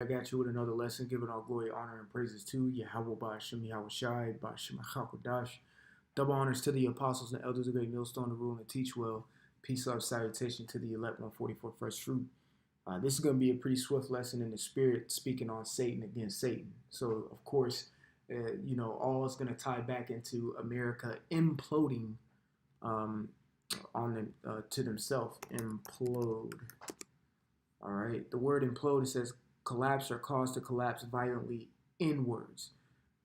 I got you with another lesson, giving all glory, honor, and praises to Yahweh Ba'ashem Yahweh Shai, Ba'ashem HaKodash. Double honors to the apostles and elders of the great millstone to rule and teach well. Peace, love, salutation to the elect 144 first fruit. This is going to be a pretty swift lesson in the spirit, speaking on Satan against Satan. So, of course, all is going to tie back into America imploding to themselves. Implode. All right. The word implode, it says collapse or cause to collapse violently inwards.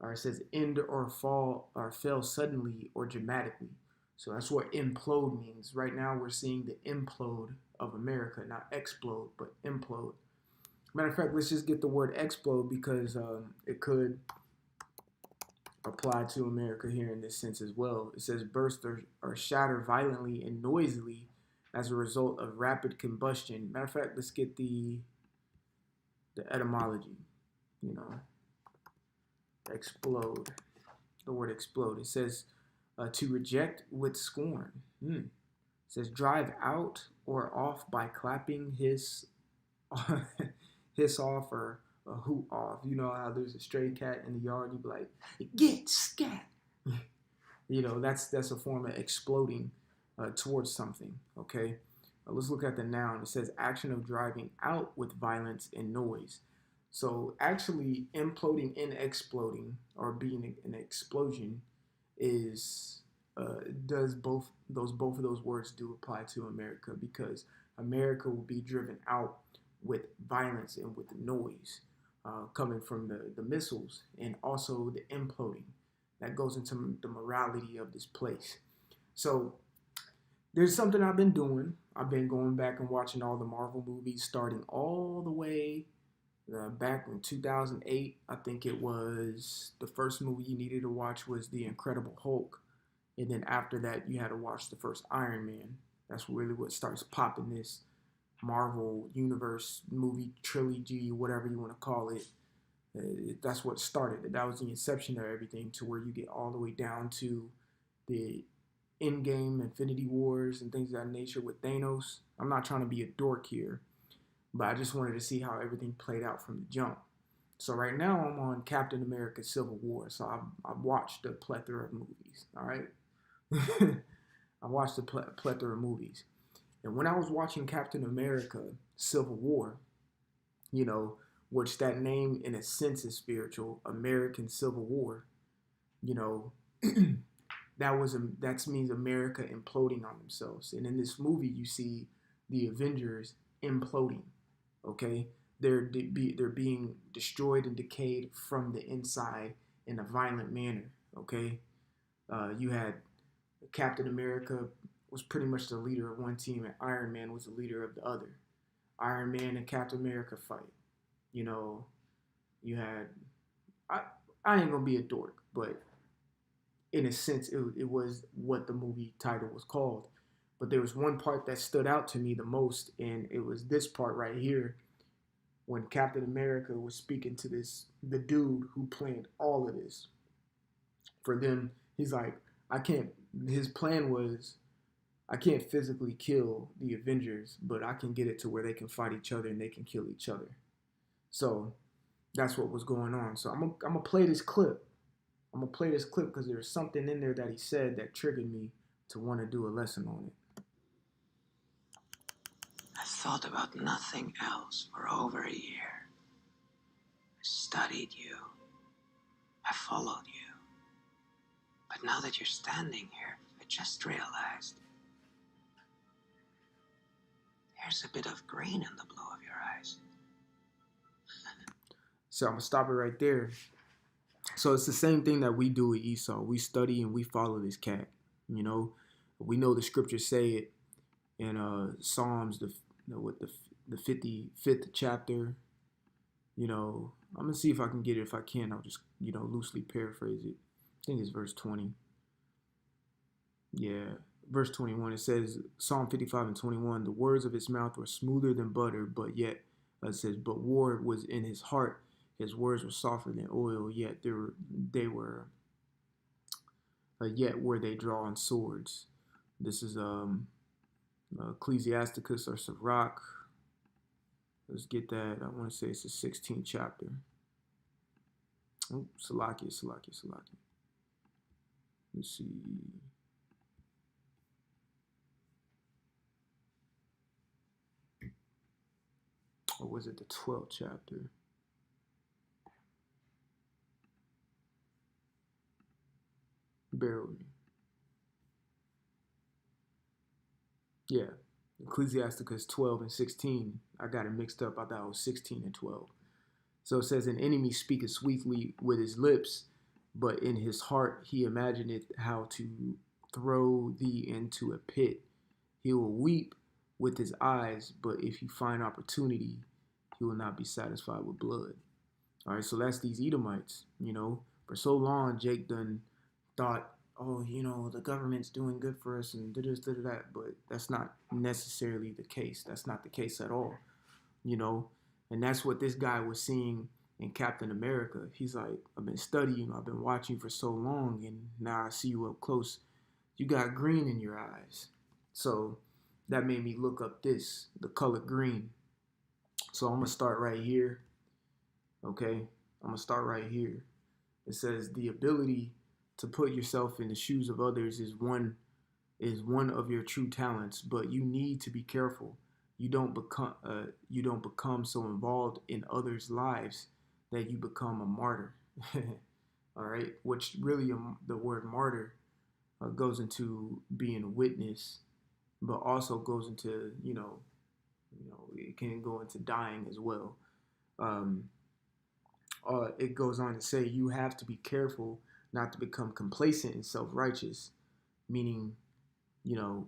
All right. It says end or fall or fell suddenly or dramatically. So that's what implode means. Right now we're seeing the implode of America, not explode, but implode. Matter of fact, let's just get the word explode because it could apply to America here in this sense as well. It says burst or shatter violently and noisily as a result of rapid combustion. Matter of fact, let's get the etymology. Explode. The word explode. It says to reject with scorn. It says drive out or off by clapping his hiss off or a hoot off. You know how there's a stray cat in the yard, you be like, get scat. That's a form of exploding towards something. Okay, let's look at the noun. It says action of driving out with violence and noise. So actually imploding and exploding or being an explosion is does both of those words do apply to America, because America will be driven out with violence and with noise coming from the missiles, and also the imploding that goes into the morality of this place. So there's something I've been doing. I've been going back and watching all the Marvel movies starting all the way back in 2008. I think it was the first movie you needed to watch was The Incredible Hulk. And then after that, you had to watch the first Iron Man. That's really what starts popping this Marvel Universe movie trilogy, whatever you want to call it. That's what started it. That was the inception of everything, to where you get all the way down to the Endgame, Infinity Wars, and things of that nature with Thanos. I'm not trying to be a dork here, but I just wanted to see how everything played out from the jump. So right now I'm on Captain America Civil War. So I've watched a plethora of movies, all right? I watched a plethora of movies. And when I was watching Captain America Civil War, which that name in a sense is spiritual, American Civil War, you know, that means America imploding on themselves. And in this movie, you see the Avengers imploding. Okay, they're being destroyed and decayed from the inside in a violent manner. Okay, you had Captain America was pretty much the leader of one team, and Iron Man was the leader of the other. Iron Man and Captain America fight. You had I ain't gonna be a dork, but in a sense, it was what the movie title was called. But there was one part that stood out to me the most, and it was this part right here, when Captain America was speaking to the dude who planned all of this for them. He's like, I can't. His plan was, I can't physically kill the Avengers, but I can get it to where they can fight each other and they can kill each other. So that's what was going on. So I'm gonna play this clip. I'm gonna play this clip because there's something in there that he said that triggered me to want to do a lesson on it. I've thought about nothing else for over a year. I studied you. I followed you. But now that you're standing here, I just realized there's a bit of green in the blue of your eyes. So I'm gonna stop it right there. So it's the same thing that we do with Esau. We study and we follow this cat. We know the scriptures say it in Psalms, with the 55th chapter. I'm gonna see if I can get it. If I can, I'll just loosely paraphrase it. I think it's verse 20. Yeah, verse 21. It says, Psalm 55 and 21. The words of his mouth were smoother than butter, but yet it says, but war was in his heart. His words were softer than oil, yet yet were they drawn swords. This is Ecclesiasticus or Sirach. Let's get that. I want to say it's the 16th chapter. Oh, Salakia. Let's see. Or was it the 12th chapter? Bear with me. Yeah. Ecclesiasticus 12 and 16. I got it mixed up. I thought it was 16 and 12. So it says, an enemy speaketh sweetly with his lips, but in his heart he imagineth how to throw thee into a pit. He will weep with his eyes, but if he find opportunity, he will not be satisfied with blood. All right, so that's these Edomites. For so long, Jake done thought, oh, the government's doing good for us and this, that, but that's not necessarily the case. That's not the case at all, you know, and that's what this guy was seeing in Captain America. He's like, I've been studying, I've been watching for so long, and now I see you up close. You got green in your eyes. So that made me look up the color green. So I'm gonna start right here. Okay, I'm gonna start right here. It says the ability to put yourself in the shoes of others is one of your true talents, but you need to be careful. You don't become so involved in others' lives that you become a martyr. All right, which really the word martyr goes into being a witness, but also goes into it can go into dying as well. Um, it goes on to say you have to be careful not to become complacent and self-righteous, meaning, you know,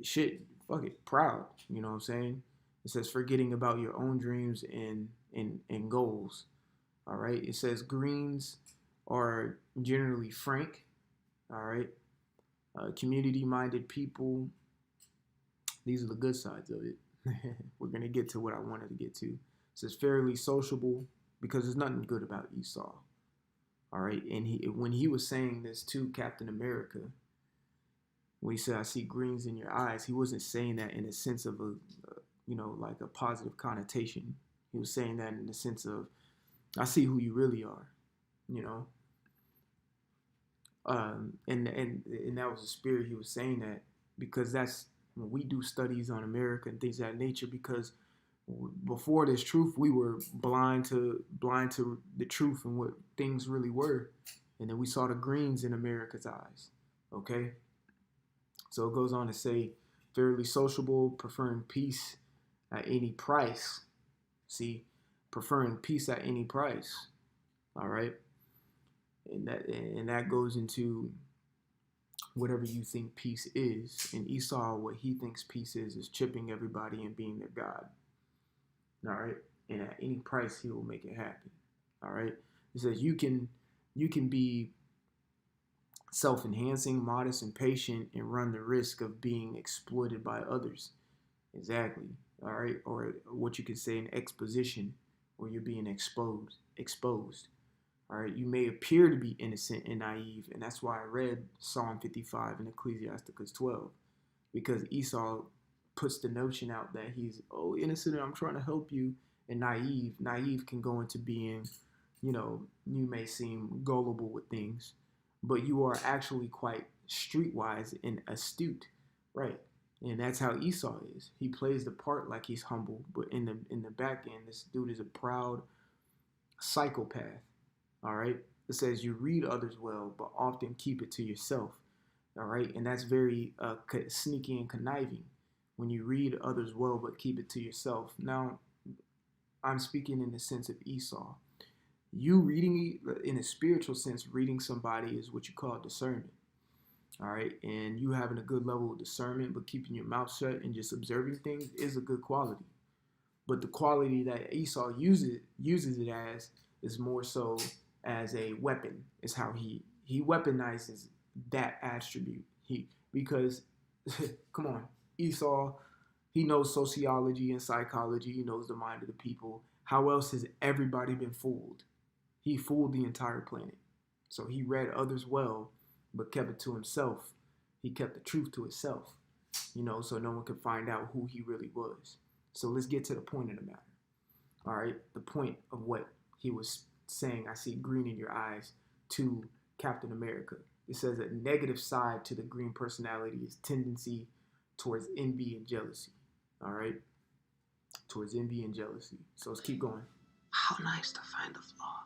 shit, fuck it, proud. You know what I'm saying? It says forgetting about your own dreams and goals. All right. It says greens are generally frank. All right. Community-minded people. These are the good sides of it. We're gonna get to what I wanted to get to. It says fairly sociable because there's nothing good about Esau. All right, and when he was saying this to Captain America, when he said, "I see greens in your eyes," he wasn't saying that in a sense of like a positive connotation. He was saying that in the sense of, "I see who you really are," you know. And that was the spirit he was saying that, because that's when we do studies on America and things of that nature, because before this truth we were blind to the truth and what things really were, and then we saw the greens in America's eyes. Okay, so it goes on to say fairly sociable, preferring peace at any price. See, preferring peace at any price. All right, and that goes into whatever you think peace is. And Esau, what he thinks peace is chipping everybody and being their God. All right, and at any price he will make it happen. All right, it says you can be self-enhancing, modest, and patient, and run the risk of being exploited by others. Exactly. All right, or what you could say an exposition, or you're being exposed. All right, you may appear to be innocent and naive, and that's why I read Psalm 55 and Ecclesiasticus 12, because Esau puts the notion out that he's innocent and I'm trying to help you, and naive. Naive can go into being, you may seem gullible with things, but you are actually quite streetwise and astute, right? And that's how Esau is. He plays the part like he's humble, but in the back end, this dude is a proud psychopath. All right. It says you read others well, but often keep it to yourself. All right. And that's very sneaky and conniving when you read others well, but keep it to yourself. Now, I'm speaking in the sense of Esau. You reading, in a spiritual sense, reading somebody is what you call discernment. All right. And you having a good level of discernment, but keeping your mouth shut and just observing things is a good quality. But the quality that Esau uses it as is more so as a weapon. Is how he weaponizes that attribute. Because come on, Esau, he knows sociology and psychology. He knows the mind of the people. How else has everybody been fooled? He fooled the entire planet. So he read others well, but kept it to himself. He kept the truth to himself, so no one could find out who he really was. So let's get to the point of the matter. All right, the point of what he was saying, I see green in your eyes, to Captain America. It says a negative side to the green personality is tendency towards envy and jealousy. All right, towards envy and jealousy. So let's keep going. How nice to find a flaw.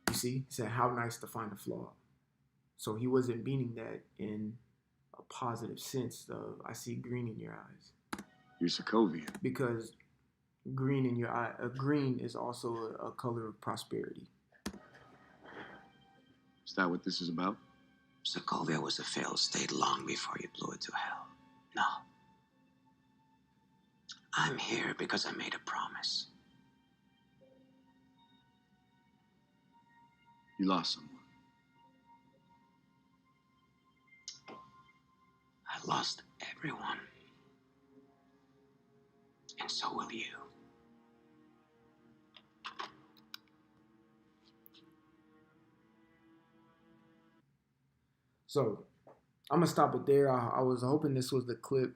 You see, he said, how nice to find a flaw. So he wasn't meaning that in a positive sense of, I see green in your eyes. You're Sokovian. Because green in your eye, green is also a color of prosperity. Is that what this is about? Sokovia was a failed state long before you blew it to hell. No. I'm here because I made a promise. You lost someone. I lost everyone. And so will you. So I'm gonna stop it there. I was hoping this was the clip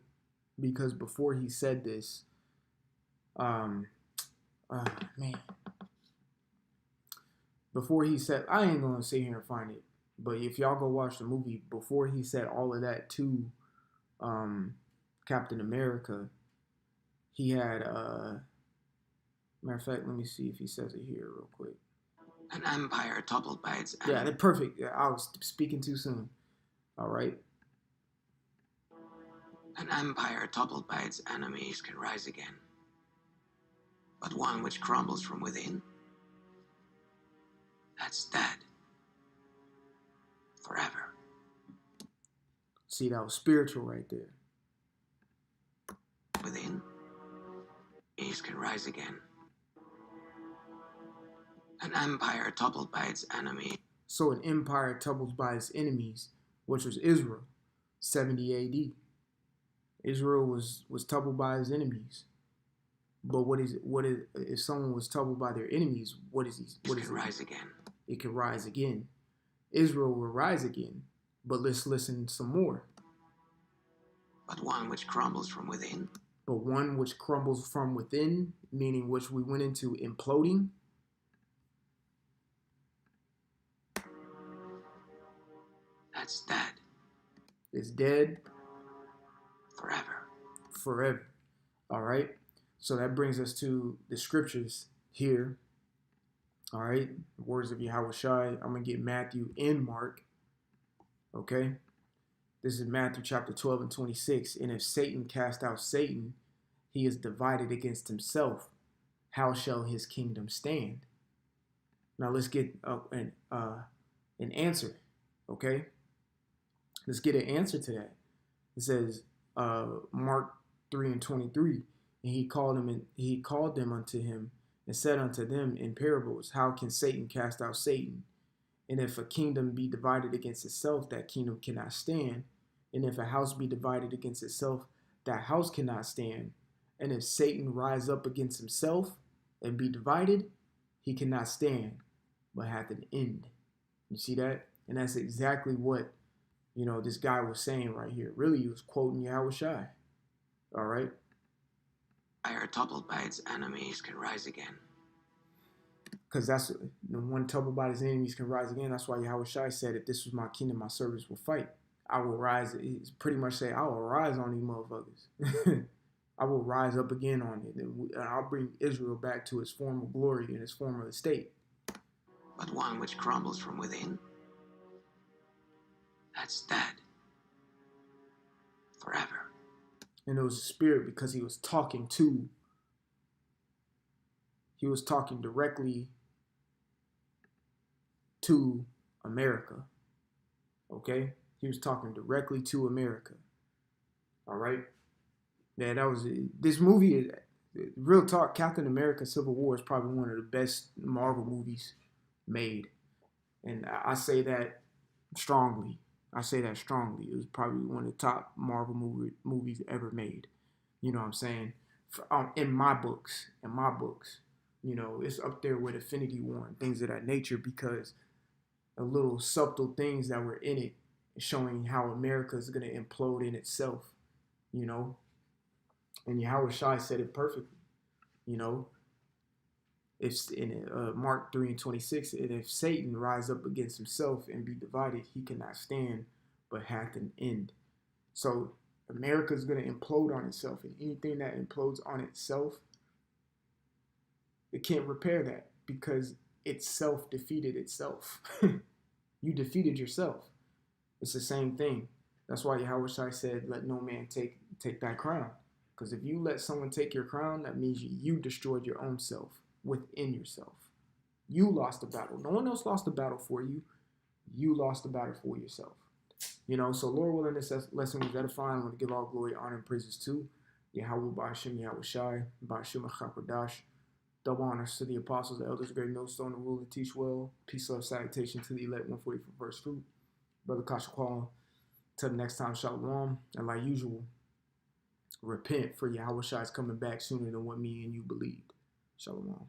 because before he said this, man, before he said, I ain't gonna sit here and find it, but if y'all go watch the movie, before he said all of that to Captain America, he had matter of fact, let me see if he says it here real quick. An empire toppled by its Yeah, they're perfect. Yeah, I was speaking too soon. All right. An empire toppled by its enemies can rise again. But one which crumbles from within, that's dead. Forever. See, that was spiritual right there. Within, ease can rise again. An empire toppled by its enemy. So an empire toppled by its enemies, which was Israel, 70 AD. Israel was toppled by his enemies. But what is if someone was toppled by their enemies, what is he? What It is can it? rise again. It can rise again. Israel will rise again. But let's listen some more. But one which crumbles from within. But one which crumbles from within, meaning which we went into imploding. That's dead. Is dead Forever. forever. All right. So that brings us to the scriptures here. All right. The words of Yahweh Shai. I'm going to get Matthew and Mark. Okay. This is Matthew chapter 12 and 26. And if Satan cast out Satan, he is divided against himself. How shall his kingdom stand? Now let's get an answer. Okay. Let's get an answer to that. It says, Mark 3 and 23, and he called them unto him and said unto them in parables, how can Satan cast out Satan? And if a kingdom be divided against itself, that kingdom cannot stand. And if a house be divided against itself, that house cannot stand. And if Satan rise up against himself and be divided, he cannot stand, but hath an end. You see that? And that's exactly what, this guy was saying right here. Really, he was quoting Yahweh Shai. All right? Empire toppled by its enemies can rise again. Because that's the one toppled by his enemies can rise again. That's why Yahweh Shai said, if this was my kingdom, my servants will fight. I will rise. He's pretty much saying, I will rise on these motherfuckers. I will rise up again on it. And I'll bring Israel back to its former glory and its former estate. But one which crumbles from within, that's dead. Forever. And it was a spirit because he was talking directly to America. Okay? He was talking directly to America. All right? Yeah, this movie, real talk, Captain America Civil War is probably one of the best Marvel movies made. And I say that strongly. It was probably one of the top Marvel movies ever made. You know what I'm saying? In my books. It's up there with Infinity War and things of that nature because the little subtle things that were in it showing how America is going to implode in itself, And Yahweh Shai said it perfectly. You know, if in Mark 3:26, and if Satan rise up against himself and be divided, he cannot stand, but hath an end. So America's going to implode on itself, and anything that implodes on itself, it can't repair that because itself defeated itself. You defeated yourself. It's the same thing. That's why Yahweh Shai said, "Let no man take thy crown." Because if you let someone take your crown, that means you destroyed your own self within yourself. You lost the battle. No one else lost the battle for you. You lost the battle for yourself. You know, so Lord willing, this lesson was edifying. I want to give all glory, honor, and praises to Yahweh Ba'ashem, Yahweh Shai, Ba'ashem Achakodash. Double honors to the apostles, the elders, great millstone, to rule and teach well. Peace, love, salutation to the elect, 144 first fruit. Brother Kasha Kwal. Till the next time, shalom. And like usual, repent, for Yahweh Shai is coming back sooner than what me and you believed. Shalom.